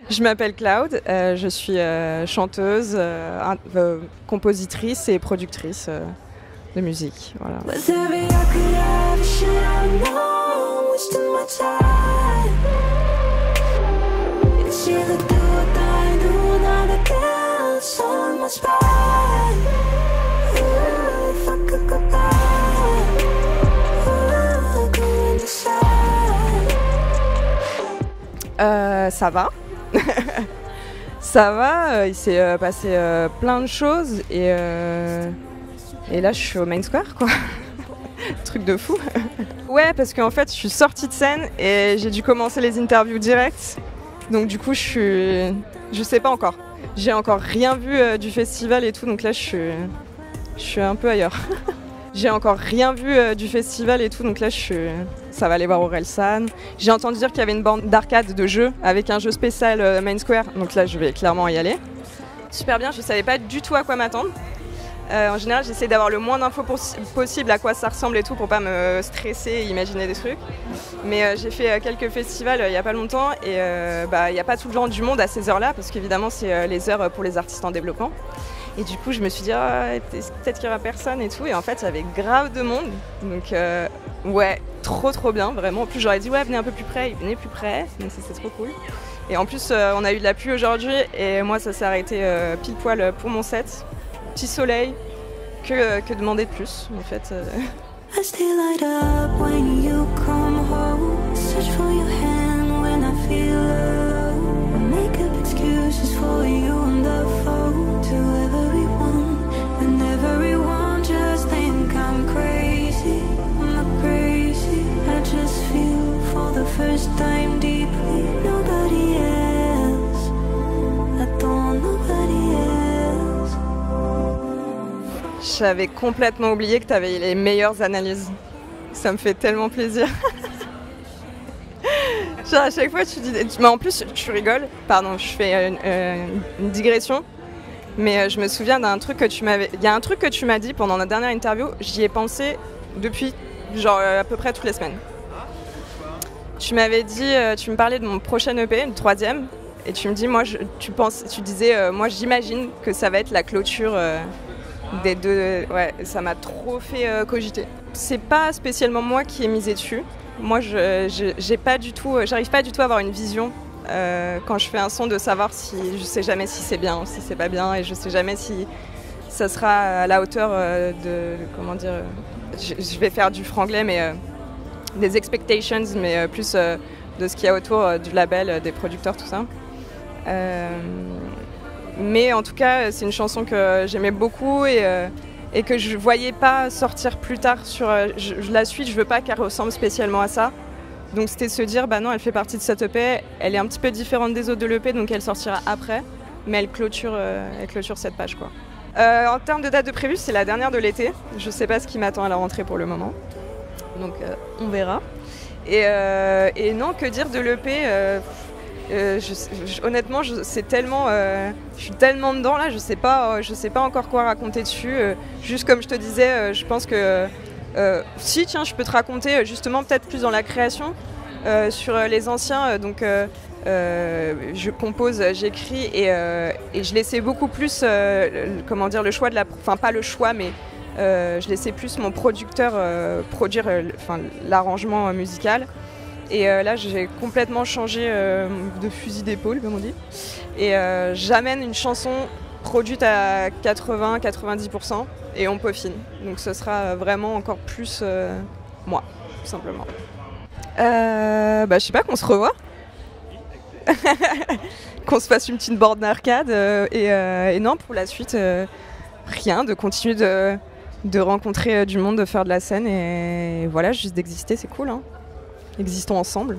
Je m'appelle Cloud, je suis chanteuse, compositrice et productrice de musique. Voilà. Ça va. Ça va, il s'est passé plein de choses et là je suis au Main Square quoi. Truc de fou. Ouais, parce qu'en fait je suis sortie de scène et j'ai dû commencer les interviews directes. Donc du coup je sais pas encore. J'ai encore rien vu du festival et tout, donc là je suis un peu ailleurs. J'ai encore rien vu du festival et tout, donc là ça va aller voir Orelsan. J'ai entendu dire qu'il y avait une bande d'arcade de jeux avec un jeu spécial Main Square, donc là je vais clairement y aller. Super bien, je savais pas du tout à quoi m'attendre. En général j'essaie d'avoir le moins d'infos possible à quoi ça ressemble et tout pour pas me stresser et imaginer des trucs. Mais j'ai fait quelques festivals il y a pas longtemps et il n'y a pas tout le genre du monde à ces heures-là parce qu'évidemment c'est les heures pour les artistes en développement. Et du coup, je me suis dit, peut-être qu'il n'y aura personne et tout. Et en fait, il y avait grave de monde. Donc, ouais, trop bien, vraiment. En plus, j'aurais dit, ouais, venez un peu plus près. Ils venaient plus près. Donc, c'est trop cool. Et en plus, on a eu de la pluie aujourd'hui. Et moi, ça s'est arrêté pile poil pour mon set. Petit soleil. Que demander de plus, en fait. I still light up when you come home. Search for your hand when I feel low. Make up excuses for you on the phone to everyone, and everyone just think I'm crazy. I'm not crazy, I just feel for the first time deeply. Nobody else, I don't want nobody else. J'avais complètement oublié que tu avais les meilleures analyses. Ça me fait tellement plaisir. Genre à chaque fois tu dis... Mais en plus tu rigoles, pardon, je fais une digression. Mais je me souviens d'un truc que tu m'avais... Il y a un truc que tu m'as dit pendant notre dernière interview, j'y ai pensé depuis genre à peu près toutes les semaines. Tu m'avais dit, tu me parlais de mon prochain EP, le 3e, et tu me dis, tu disais, moi j'imagine que ça va être la clôture des deux... Ouais, ça m'a trop fait cogiter. C'est pas spécialement moi qui ai misé dessus. Moi, j'arrive pas du tout à avoir une vision quand je fais un son de savoir si, je sais jamais si c'est bien ou si c'est pas bien et je sais jamais si ça sera à la hauteur de, comment dire, je vais faire du franglais mais des expectations mais plus de ce qu'il y a autour du label, des producteurs, tout ça. Mais en tout cas, c'est une chanson que j'aimais beaucoup et que je voyais pas sortir plus tard sur la suite. Je veux pas qu'elle ressemble spécialement à ça. Donc c'était se dire, bah non, elle fait partie de cette EP, elle est un petit peu différente des autres de l'EP, donc elle sortira après, mais elle clôture cette page, quoi. En termes de date de prévue, c'est la dernière de l'été. Je sais pas ce qui m'attend à la rentrée pour le moment, donc on verra. Et non, que dire de l'EP honnêtement, c'est tellement, je suis tellement dedans là, je sais pas encore quoi raconter dessus. Juste comme je te disais, je pense que si tiens, je peux te raconter justement peut-être plus dans la création sur les anciens. Donc je compose, j'écris et je laissais beaucoup plus, comment dire, le choix de enfin pas le choix, mais je laissais plus mon producteur produire l'arrangement musical. Et là, j'ai complètement changé de fusil d'épaule, comme on dit. Et j'amène une chanson produite à 80-90% et on peaufine. Donc ce sera vraiment encore plus moi, tout simplement. Je sais pas, qu'on se revoit. Qu'on se fasse une petite borne d'arcade. Et non, pour la suite, rien, de continuer de rencontrer du monde, de faire de la scène. Et voilà, juste d'exister, c'est cool, hein. Existons ensemble.